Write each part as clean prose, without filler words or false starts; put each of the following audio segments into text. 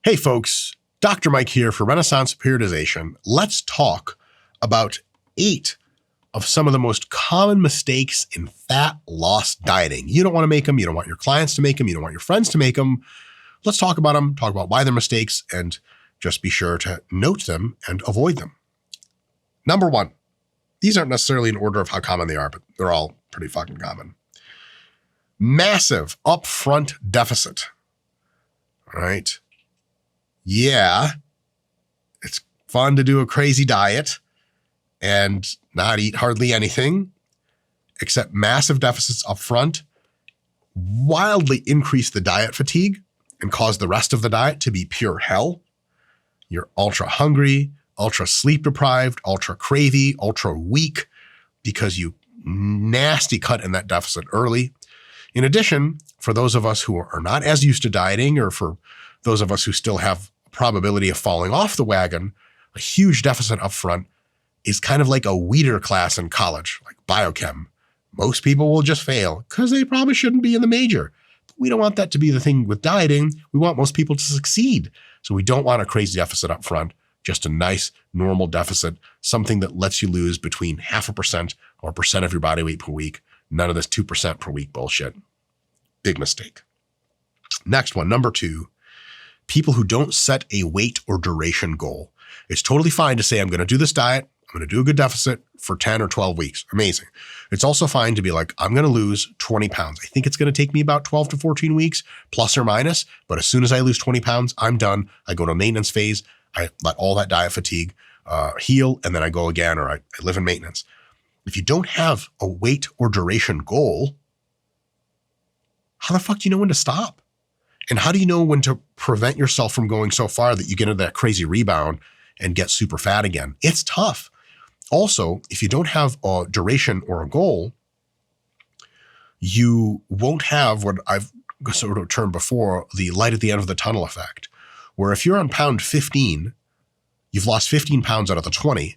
Hey folks, Dr. Mike here for Renaissance Periodization. Let's talk about 8 of some of the most common mistakes in fat loss dieting. You don't want to make them. You don't want your clients to make them. You don't want your friends to make them. Let's talk about them, talk about why they're mistakes, and just be sure to note them and avoid them. Number 1, these aren't necessarily in order of how common they are, but they're all pretty fucking common. Massive upfront deficit. All right. Yeah, it's fun to do a crazy diet and not eat hardly anything, except massive deficits up front wildly increase the diet fatigue and cause the rest of the diet to be pure hell. You're ultra hungry, ultra sleep deprived, ultra cravey, ultra weak because you nasty cut in that deficit early. In addition, for those of us who are not as used to dieting, or for those of us who still have probability of falling off the wagon, a huge deficit up front is kind of like a weeder class in college, like biochem. Most people will just fail because they probably shouldn't be in the major. But we don't want that to be the thing with dieting. We want most people to succeed. So we don't want a crazy deficit up front, just a nice normal deficit, something that lets you lose between 0.5% or 1% of your body weight per week. None of this 2% per week bullshit. Big mistake. Next one, number 2. People who don't set a weight or duration goal. It's totally fine to say, I'm going to do this diet. I'm going to do a good deficit for 10 or 12 weeks. Amazing. It's also fine to be like, I'm going to lose 20 pounds. I think it's going to take me about 12 to 14 weeks, plus or minus. But as soon as I lose 20 pounds, I'm done. I go to a maintenance phase. I let all that diet fatigue heal, and then I go again, or I live in maintenance. If you don't have a weight or duration goal, how the fuck do you know when to stop? And how do you know when to prevent yourself from going so far that you get into that crazy rebound and get super fat again? It's tough. Also, if you don't have a duration or a goal, you won't have what I've sort of termed before, the light at the end of the tunnel effect, where if you're on pound 15, you've lost 15 pounds out of the 20,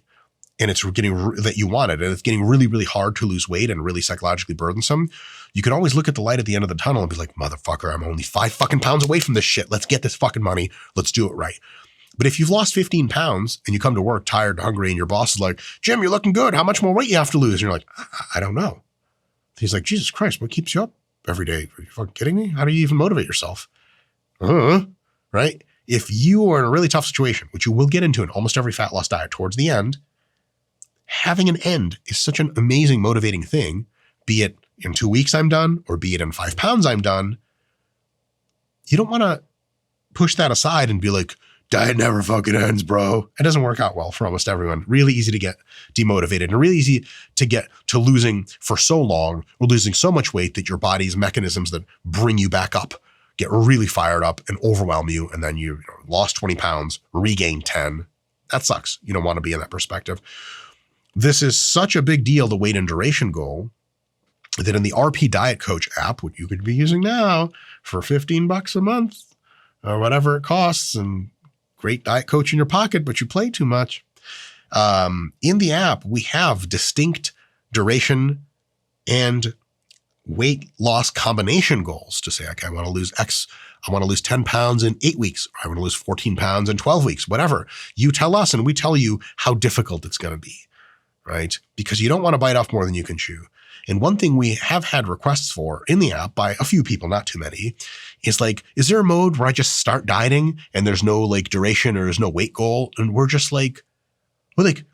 and it's getting that you wanted, and it's getting really, really hard to lose weight and really psychologically burdensome. You can always look at the light at the end of the tunnel and be like, motherfucker, I'm only 5 fucking pounds away from this shit. Let's get this fucking money. Let's do it right. But if you've lost 15 pounds and you come to work tired and hungry and your boss is like, Jim, you're looking good. How much more weight you have to lose? And you're like, I don't know. He's like, Jesus Christ, what keeps you up every day? Are you fucking kidding me? How do you even motivate yourself? Right? If you are in a really tough situation, which you will get into in almost every fat loss diet towards the end, having an end is such an amazing motivating thing, be it in 2 weeks I'm done, or be it in 5 pounds I'm done. You don't want to push that aside and be like, diet never fucking ends, bro. It doesn't work out well for almost everyone. Really easy to get demotivated and really easy to get to losing for so long or losing so much weight that your body's mechanisms that bring you back up get really fired up and overwhelm you. And then you lost 20 pounds, regained 10. That sucks. You don't want to be in that perspective. This is such a big deal, the weight and duration goal, that in the RP Diet Coach app, what you could be using now for $15 a month or whatever it costs, and great diet coach in your pocket, but you play too much. In the app, we have distinct duration and weight loss combination goals to say, okay, I want to lose X. I want to lose 10 pounds in 8 weeks. Or I want to lose 14 pounds in 12 weeks, whatever. You tell us and we tell you how difficult it's going to be, right? Because you don't want to bite off more than you can chew. And one thing we have had requests for in the app by a few people, not too many, is like, is there a mode where I just start dieting and there's no like duration or there's no weight goal? And we're just like, well, like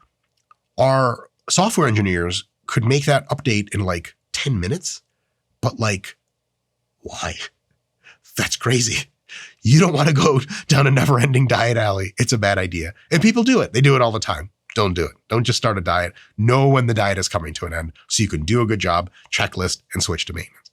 our software engineers could make that update in like 10 minutes, but like, why? That's crazy. You don't want to go down a never-ending diet alley. It's a bad idea. And people do it. They do it all the time. Don't do it. Don't just start a diet. Know when the diet is coming to an end so you can do a good job, checklist, and switch to maintenance.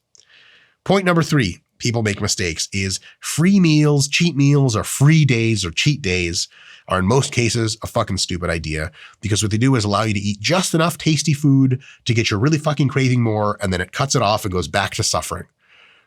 Point number 3, people make mistakes, is free meals, cheat meals, or free days or cheat days are in most cases a fucking stupid idea, because what they do is allow you to eat just enough tasty food to get you really fucking craving more, and then it cuts it off and goes back to suffering.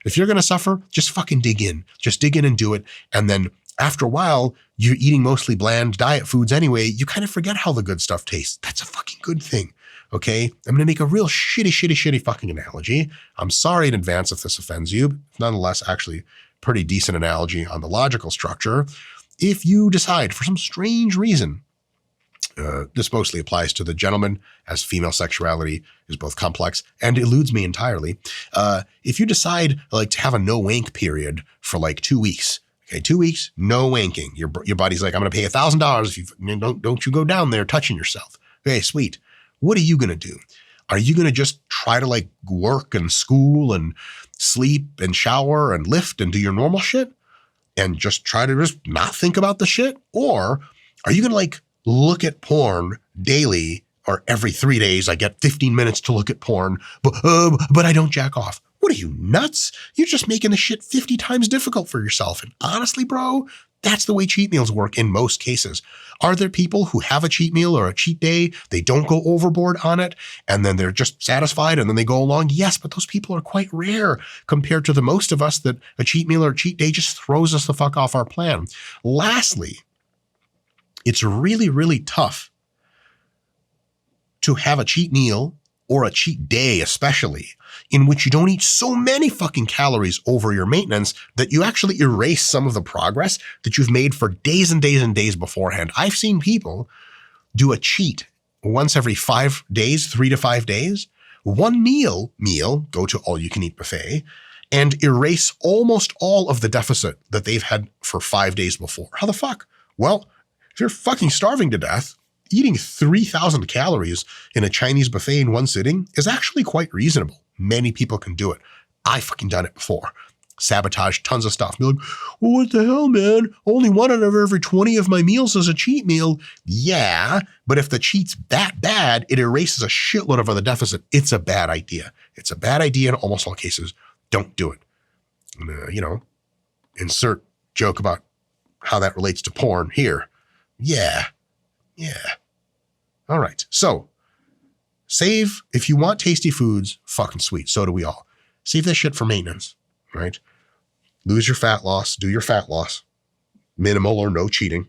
If you're going to suffer, just fucking dig in. Just dig in and do it. And then after a while, you're eating mostly bland diet foods anyway. You kind of forget how the good stuff tastes. That's a fucking good thing. Okay. I'm going to make a real shitty fucking analogy. I'm sorry in advance if this offends you. Nonetheless, actually pretty decent analogy on the logical structure. if you decide for some strange reason, this mostly applies to the gentleman, as female sexuality is both complex and eludes me entirely. If you decide like to have a no wank period for like 2 weeks, okay, 2 weeks, no wanking. Your body's like, I'm going to pay $1,000 if you don't you go down there touching yourself. Okay, sweet. What are you going to do? Are you going to just try to like work and school and sleep and shower and lift and do your normal shit and just try to just not think about the shit? Or are you going to like look at porn daily, or every 3 days I get 15 minutes to look at porn, but I don't jack off? What are you, nuts? You're just making the shit 50 times difficult for yourself. And honestly, bro, that's the way cheat meals work in most cases. Are there people who have a cheat meal or a cheat day, they don't go overboard on it, and then they're just satisfied and then they go along? Yes, but those people are quite rare compared to the most of us that a cheat meal or a cheat day just throws us the fuck off our plan. Lastly, it's really, really tough to have a cheat meal or a cheat day, especially, in which you don't eat so many fucking calories over your maintenance that you actually erase some of the progress that you've made for days and days and days beforehand. I've seen people do a cheat once every 5 days, 3 to 5 days, one meal, go to all you can eat buffet, and erase almost all of the deficit that they've had for 5 days before. How the fuck? Well, if you're fucking starving to death, eating 3,000 calories in a Chinese buffet in one sitting is actually quite reasonable. Many people can do it. I fucking done it before. Sabotage tons of stuff. Be like, well, what the hell, man? Only one out of every 20 of my meals is a cheat meal. Yeah, but if the cheat's that bad, it erases a shitload of other deficit. It's a bad idea. It's a bad idea in almost all cases. Don't do it. Insert joke about how that relates to porn here. Yeah. All right. So save, if you want tasty foods, fucking sweet. So do we all. Save this shit for maintenance, right? Lose your fat loss, do your fat loss, minimal or no cheating.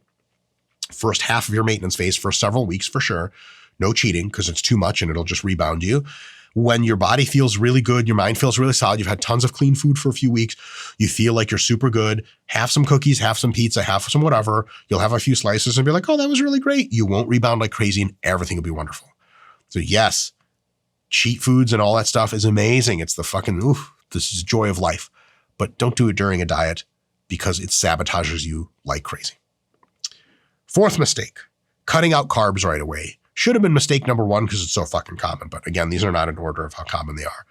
First half of your maintenance phase for several weeks for sure. No cheating because it's too much and it'll just rebound you. When your body feels really good, your mind feels really solid, you've had tons of clean food for a few weeks, you feel like you're super good, have some cookies, have some pizza, have some whatever, you'll have a few slices and be like, oh, that was really great. You won't rebound like crazy and everything will be wonderful. So yes, cheat foods and all that stuff is amazing. It's the fucking, this is joy of life. But don't do it during a diet because it sabotages you like crazy. Fourth mistake, cutting out carbs right away. Should have been mistake number 1 because it's so fucking common. But again, these are not in order of how common they are.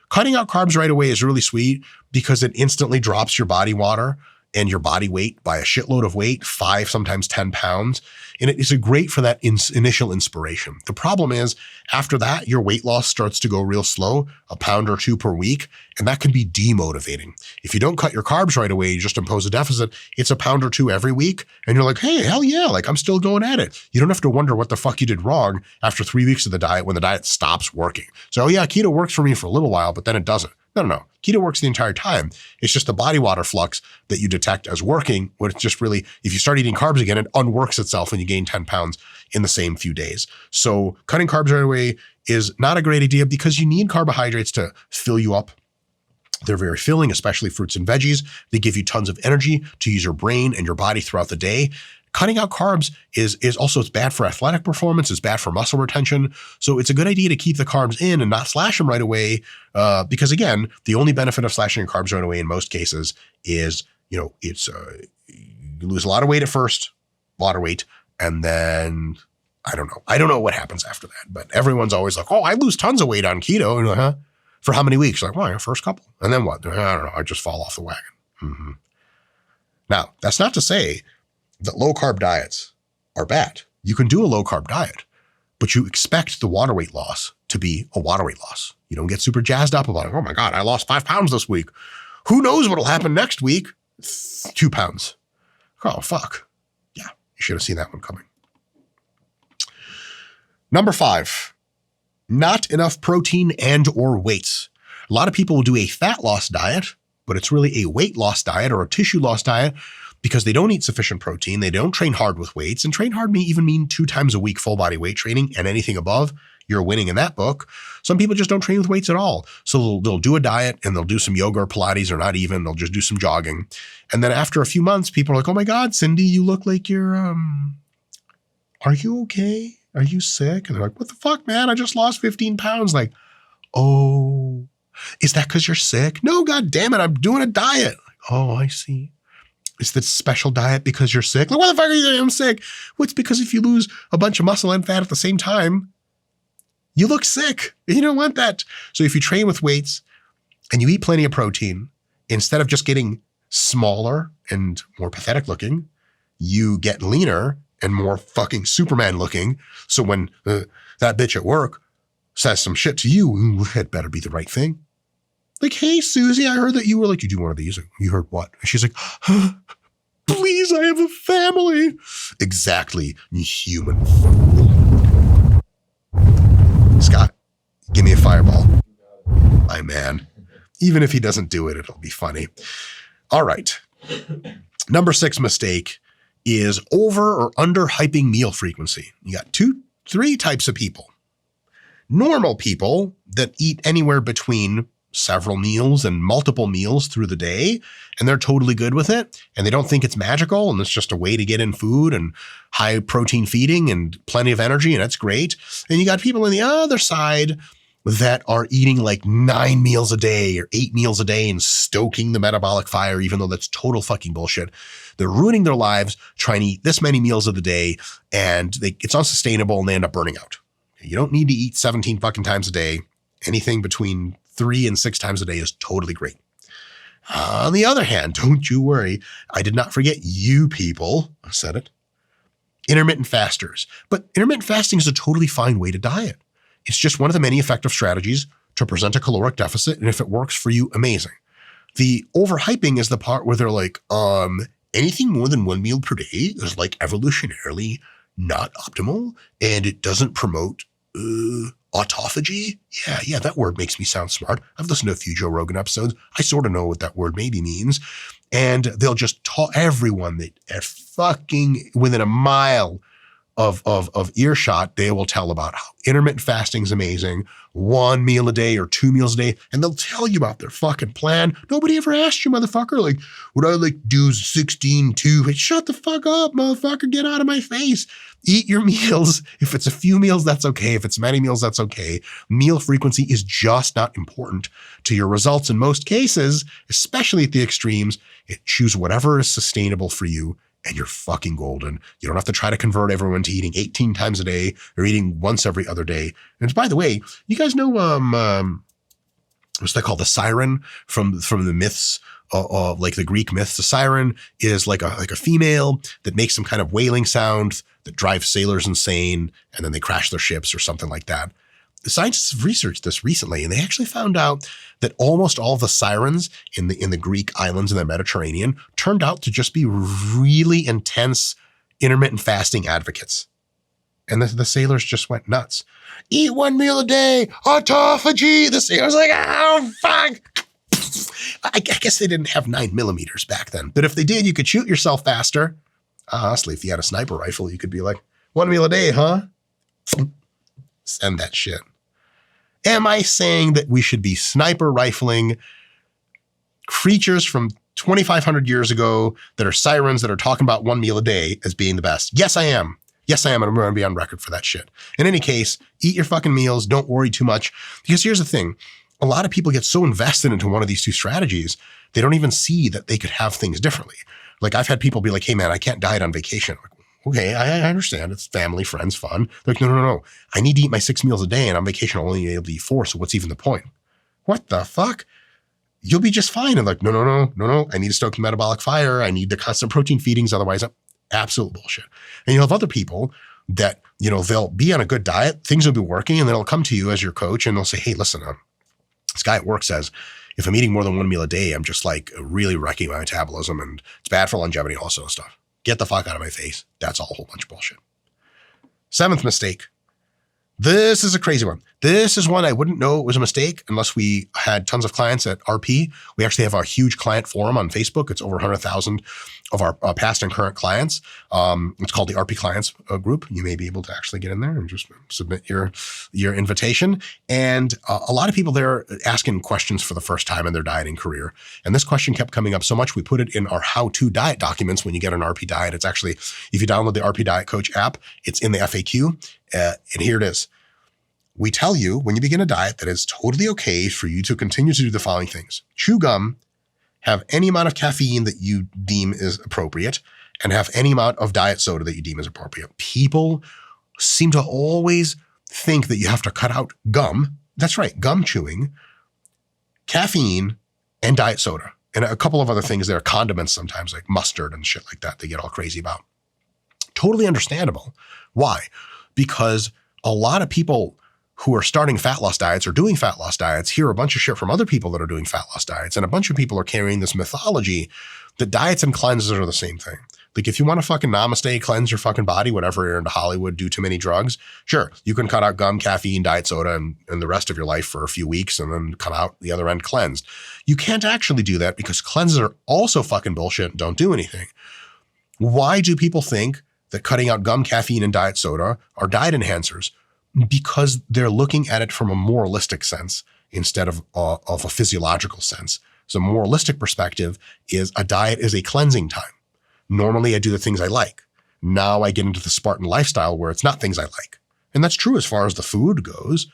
Cutting out carbs right away is really sweet because it instantly drops your body water and your body weight by a shitload of weight, 5, sometimes 10 pounds. And it is great for that initial inspiration. The problem is after that, your weight loss starts to go real slow, a pound or 2 per week. And that can be demotivating. If you don't cut your carbs right away, you just impose a deficit, it's a pound or 2 every week. And you're like, hey, hell yeah, like I'm still going at it. You don't have to wonder what the fuck you did wrong after 3 weeks of the diet when the diet stops working. So, oh yeah, keto works for me for a little while, but then it doesn't. No. Keto works the entire time. It's just the body water flux that you detect as working when it's just really, if you start eating carbs again, it unworks itself and you gain 10 pounds in the same few days. So cutting carbs right away is not a great idea because you need carbohydrates to fill you up. They're very filling, especially fruits and veggies. They give you tons of energy to use your brain and your body throughout the day. Cutting out carbs is also, it's bad for athletic performance. It's bad for muscle retention. So it's a good idea to keep the carbs in and not slash them right away. Because again, the only benefit of slashing your carbs right away in most cases is, it's you lose a lot of weight at first, water weight, and then I don't know what happens after that. But everyone's always like, oh, I lose tons of weight on keto. And you're like, huh? For how many weeks? You're like, well, first couple. And then what? I don't know. I just fall off the wagon. Mm-hmm. Now, that's not to say that low carb diets are bad. You can do a low carb diet, but you expect the water weight loss to be a water weight loss. You don't get super jazzed up about it. Oh my God, I lost 5 pounds this week. Who knows what'll happen next week? 2 pounds. Oh, fuck. Yeah, you should have seen that one coming. Number 5, not enough protein and or weights. A lot of people will do a fat loss diet, but it's really a weight loss diet or a tissue loss diet because they don't eat sufficient protein. They don't train hard with weights, and train hard may even mean 2 times a week full body weight training, and anything above you're winning in that book. Some people just don't train with weights at all. So they'll do a diet and they'll do some yoga or Pilates, or not even, they'll just do some jogging. And then after a few months, people are like, oh my God, Cindy, you look like you're, are you okay? Are you sick? And they're like, what the fuck, man? I just lost 15 pounds. Like, oh, is that because you're sick? No, God damn it, I'm doing a diet. Like, oh, I see. Is this special diet because you're sick? Like, why the fuck are you saying I'm sick? Well, it's because if you lose a bunch of muscle and fat at the same time, you look sick. You don't want that. So if you train with weights and you eat plenty of protein, instead of just getting smaller and more pathetic looking, you get leaner and more fucking Superman looking. So when that bitch at work says some shit to you, it better be the right thing. Like, hey, Susie, I heard that you were like, you do one of these. You heard what? And she's like, please, I have a family. Exactly, you human. Scott, give me a fireball. My man. Even if he doesn't do it, it'll be funny. All right. Number 6 mistake is over or under hyping meal frequency. You got 3 types of people. Normal people that eat anywhere between several meals and multiple meals through the day, and they're totally good with it, and they don't think it's magical, and it's just a way to get in food and high protein feeding and plenty of energy, and that's great. And you got people on the other side that are eating like 9 meals a day or 8 meals a day and stoking the metabolic fire, even though that's total fucking bullshit. They're ruining their lives trying to eat this many meals of the day, and it's unsustainable, and they end up burning out. You don't need to eat 17 fucking times a day. Anything between 3 and 6 times a day is totally great. On the other hand, don't you worry. I did not forget you people. I said it. Intermittent fasters. But intermittent fasting is a totally fine way to diet. It's just one of the many effective strategies to present a caloric deficit. And if it works for you, amazing. The overhyping is the part where they're like, anything more than 1 meal per day is like evolutionarily not optimal. And it doesn't promote autophagy. Yeah, that word makes me sound smart. I've listened to a few Joe Rogan episodes. I sort of know what that word maybe means. And they'll just tell everyone that at fucking within a mile of earshot, they will tell about how intermittent fasting is amazing, 1 meal a day or 2 meals a day, and they'll tell you about their fucking plan. Nobody ever asked you, motherfucker, like, would I like do 16-2? Hey, shut the fuck up, motherfucker, get out of my face. Eat your meals. If it's a few meals, that's okay. If it's many meals, that's okay. Meal frequency is just not important to your results in most cases, especially at the extremes. Choose whatever is sustainable for you, and you're fucking golden. You don't have to try to convert everyone to eating 18 times a day or eating once every other day. And by the way, you guys know what's that called? The siren from the myths, like the Greek myths. The siren is like a female that makes some kind of wailing sound that drives sailors insane, and then they crash their ships or something like that. The scientists have researched this recently, and they actually found out that almost all the sirens in the Greek islands in the Mediterranean turned out to just be really intense intermittent fasting advocates. And the sailors just went nuts. Eat 1 meal a day, autophagy. The sailors like, oh, fuck. I guess they didn't have 9 millimeters back then, but if they did, you could shoot yourself faster. Honestly, if you had a sniper rifle, you could be like, 1 meal a day, huh? Send that shit. Am I saying that we should be sniper rifling creatures from 2,500 years ago that are sirens that are talking about 1 meal a day as being the best? Yes, I am. Yes, I am. And I'm going to be on record for that shit. In any case, eat your fucking meals. Don't worry too much. Because here's the thing. A lot of people get so invested into one of these 2 strategies, they don't even see that they could have things differently. Like I've had people be like, hey man, I can't diet on vacation. I'm like, okay, I understand. It's family, friends, fun. They're like, no. I need to eat my 6 meals a day, and on vacation I'll only be able to eat 4. So what's even the point? What the fuck? You'll be just fine. And like, no. I need to stoke the metabolic fire. I need the constant protein feedings. Otherwise, absolute bullshit. And you'll have other people that, they'll be on a good diet. Things will be working, and then they'll come to you as your coach, and they'll say, hey, listen, this guy at work says, if I'm eating more than 1 meal a day, I'm just like really wrecking my metabolism, and it's bad for longevity, all sorts of stuff. Get the fuck out of my face. That's all a whole bunch of bullshit. 7th mistake. This is a crazy one. This is one I wouldn't know it was a mistake unless we had tons of clients at RP. We actually have a huge client forum on Facebook. It's over 100,000 of our past and current clients. It's called the RP Clients group. You may be able to actually get in there and just submit your invitation. And a lot of people there asking questions for the first time in their dieting career. And this question kept coming up so much, we put it in our how-to diet documents when you get an RP diet. It's actually, if you download the RP Diet Coach app, it's in the FAQ. And here it is. We tell you when you begin a diet that it's totally okay for you to continue to do the following things. Chew gum, have any amount of caffeine that you deem is appropriate, and have any amount of diet soda that you deem is appropriate. People seem to always think that you have to cut out gum. That's right, gum chewing, caffeine, and diet soda. And a couple of other things there, condiments sometimes, like mustard and shit like that, they get all crazy about. Totally understandable. Why? Because a lot of people who are starting fat loss diets or doing fat loss diets hear a bunch of shit from other people that are doing fat loss diets. And a bunch of people are carrying this mythology that diets and cleanses are the same thing. Like if you want to fucking namaste, cleanse your fucking body, whatever, you're into Hollywood, do too many drugs, sure, you can cut out gum, caffeine, diet soda, and the rest of your life for a few weeks and then come out the other end cleansed. You can't actually do that because cleanses are also fucking bullshit and don't do anything. Why do people think that cutting out gum, caffeine, and diet soda are diet enhancers? Because they're looking at it from a moralistic sense instead of a physiological sense. So a moralistic perspective is a diet is a cleansing time. Normally I do the things I like. Now I get into the Spartan lifestyle where it's not things I like. And that's true as far as the food goes.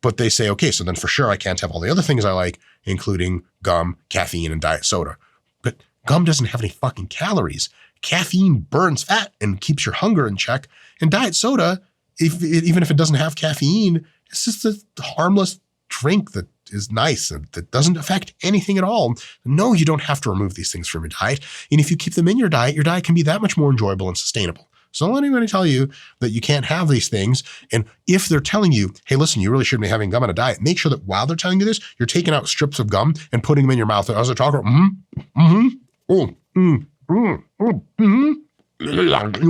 But they say, okay, so then for sure I can't have all the other things I like, including gum, caffeine, and diet soda. But gum doesn't have any fucking calories. Caffeine burns fat and keeps your hunger in check. And diet soda, even if it doesn't have caffeine, it's just a harmless drink that is nice and that doesn't affect anything at all. No, you don't have to remove these things from your diet. And if you keep them in your diet can be that much more enjoyable and sustainable. So don't let anybody tell you that you can't have these things. And if they're telling you, hey, listen, you really shouldn't be having gum on a diet, make sure that while they're telling you this, you're taking out strips of gum and putting them in your mouth as they're talking. You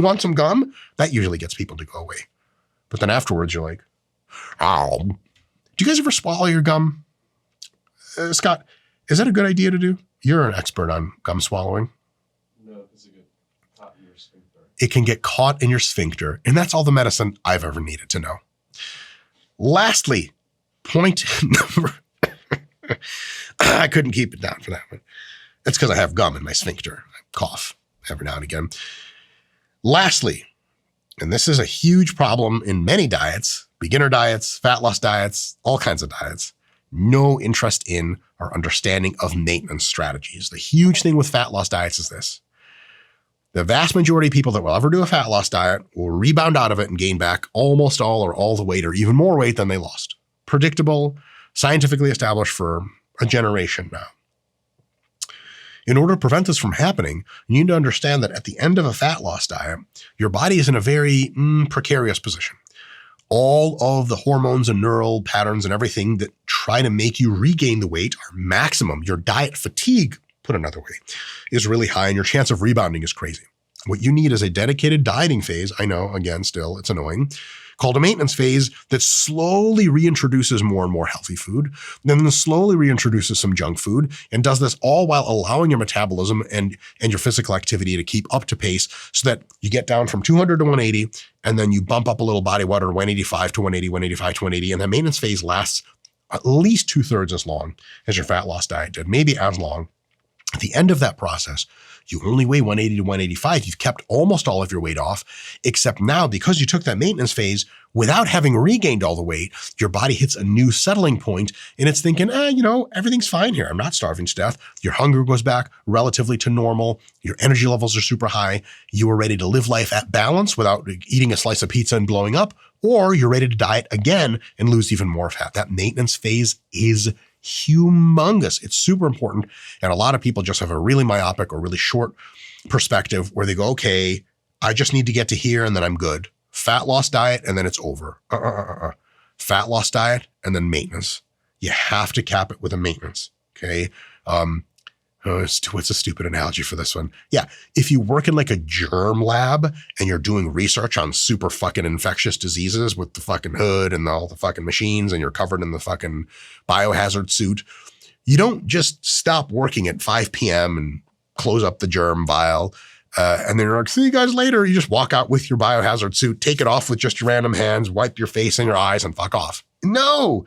want some gum? That usually gets people to go away. But then afterwards, you're like, oh. Do you guys ever swallow your gum? Scott, is that a good idea to do? You're an expert on gum swallowing. No, because it gets caught in your sphincter. It can get caught in your sphincter. And that's all the medicine I've ever needed to know. Lastly, point number, I couldn't keep it down for that one. That's because I have gum in my sphincter. I cough every now and again. Lastly, and this is a huge problem in many diets, beginner diets, fat loss diets, all kinds of diets, no interest in or understanding of maintenance strategies. The huge thing with fat loss diets is this. The vast majority of people that will ever do a fat loss diet will rebound out of it and gain back almost all or all the weight or even more weight than they lost. Predictable, scientifically established for a generation now. In order to prevent this from happening, you need to understand that at the end of a fat loss diet, your body is in a very precarious position. All of the hormones and neural patterns and everything that try to make you regain the weight are maximum. Your diet fatigue, put another way, is really high and your chance of rebounding is crazy. What you need is a dedicated dieting phase. I know, again, still, it's annoying. Called a maintenance phase that slowly reintroduces more and more healthy food, then slowly reintroduces some junk food, and does this all while allowing your metabolism and your physical activity to keep up to pace so that you get down from 200 to 180, and then you bump up a little body water 185 to 180, 185 to 180, and the maintenance phase lasts at least 2/3 as long as your fat loss diet did, maybe as long. At the end of that process, you only weigh 180 to 185. You've kept almost all of your weight off, except now because you took that maintenance phase without having regained all the weight, your body hits a new settling point and it's thinking, everything's fine here. I'm not starving to death. Your hunger goes back relatively to normal. Your energy levels are super high. You are ready to live life at balance without eating a slice of pizza and blowing up, or you're ready to diet again and lose even more fat. That maintenance phase is humongous. It's super important. And a lot of people just have a really myopic or really short perspective where they go, okay, I just need to get to here and then I'm good. Fat loss diet and then it's over. Fat loss diet and then maintenance. You have to cap it with a maintenance. Okay. What's a stupid analogy for this one? Yeah. If you work in like a germ lab and you're doing research on super fucking infectious diseases with the fucking hood and all the fucking machines and you're covered in the fucking biohazard suit, you don't just stop working at 5 p.m. and close up the germ vial. And then you're like, see you guys later. You just walk out with your biohazard suit, take it off with just your random hands, wipe your face and your eyes and fuck off. No.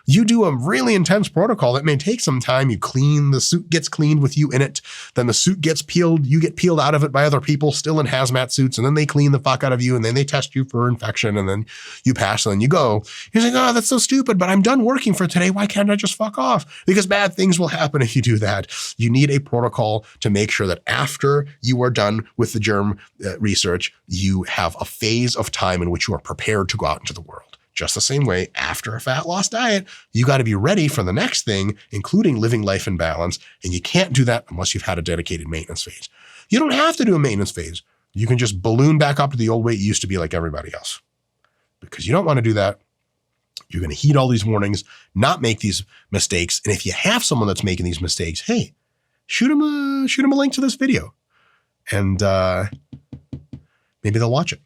You do a really intense protocol that may take some time. You clean, the suit gets cleaned with you in it. Then the suit gets peeled. You get peeled out of it by other people still in hazmat suits. And then they clean the fuck out of you. And then they test you for infection. And then you pass and then you go. You're like, oh, that's so stupid, but I'm done working for today. Why can't I just fuck off? Because bad things will happen if you do that. You need a protocol to make sure that after you are done with the germ research, you have a phase of time in which you are prepared to go out into the world. Just the same way, after a fat loss diet, you got to be ready for the next thing, including living life in balance. And you can't do that unless you've had a dedicated maintenance phase. You don't have to do a maintenance phase. You can just balloon back up to the old weight you used to be like everybody else. Because you don't want to do that. You're going to heed all these warnings, not make these mistakes. And if you have someone that's making these mistakes, hey, shoot them a link to this video. And maybe they'll watch it.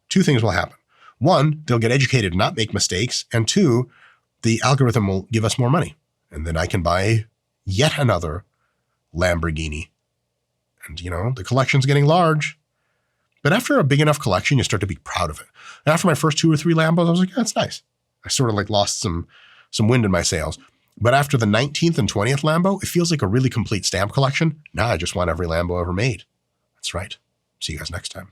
Two things will happen. One, they'll get educated and not make mistakes. And two, the algorithm will give us more money. And then I can buy yet another Lamborghini. And, the collection's getting large. But after a big enough collection, you start to be proud of it. And after my first 2 or 3 Lambos, I was like, yeah, that's nice. I sort of like lost some wind in my sails. But after the 19th and 20th Lambo, it feels like a really complete stamp collection. Now I just want every Lambo ever made. That's right. See you guys next time.